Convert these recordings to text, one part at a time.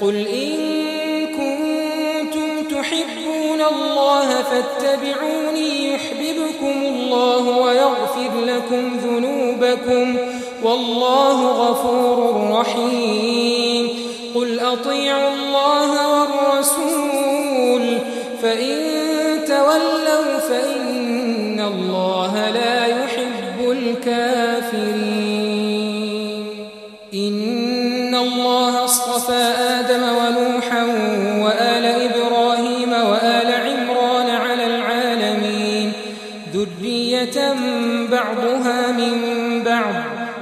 قل إن كنتم تحبون الله فاتبعوني يحببكم الله ويغفر لكم ذنوبكم والله غفور رحيم قل أطيعوا الله والرسول فإن تولوا فإن الله لا يحب الكافرين إن الله اصطفى آدم ونوحا وآل إبراهيم وآل عمران على العالمين ذرية بعضها من بعض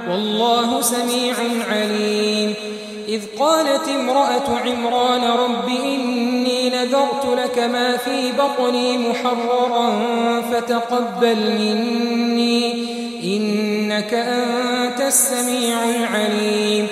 والله سميع عليم إذ قالت امرأة عمران رب إني نذرت لك ما في بطني محررا فتقبل مني إنك أنت السميع العليم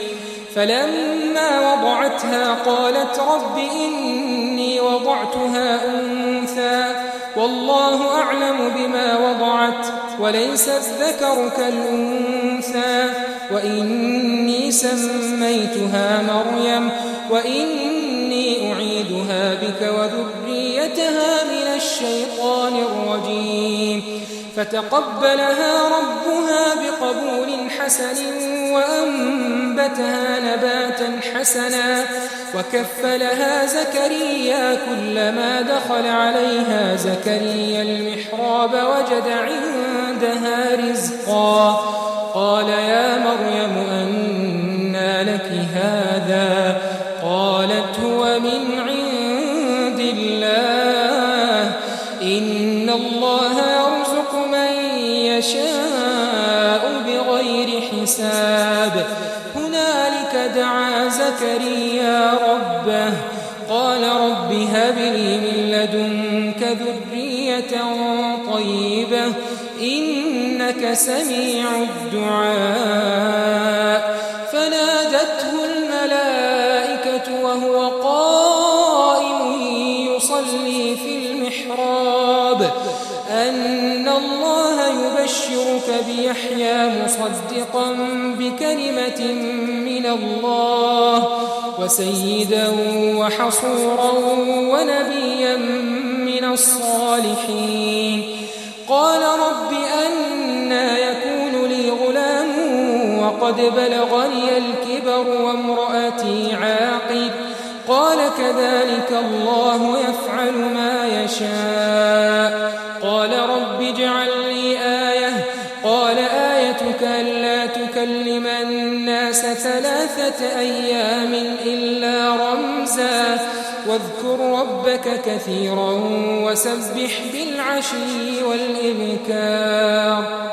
فلما وضعتها قالت رب إني وضعتها أنثى والله أعلم بما وضعت وليس الذكر كالأنثى وإني سميتها مريم وإني أعيدها بك وذريتها من الشيطان الرجيم فتقبلها ربها بقبول حسن وأنبتها نباتا حسنا وكفلها زكريا كلما دخل عليها زكريا المحراب وجد عندها رزقا قال يا مريم أنى لك هذا قالت هو من عند الله إن الله يرزق من يشاء بغير حساب هنالك دعا زكريا ربه قال رب هب لي من لدنك ذرية طيبة إنك سميع الدعاء فنادته الملائكة وهو قائم يصلي في المحراب أن الله يبشرك بيحيى مصدقا بكلمة من الله وسيدا وحصورا ونبيا من الصالحين قال رب أنى يكون لي غلام وقد بلغني الكبر وامرأتي عاقر قال كذلك الله يفعل ما يشاء قال رب اجعل لي آية قال آيتك ألا تكلم الناس 3 أيام إلا رمزا واذكر ربك كثيرا وسبح بالعشي والإبكار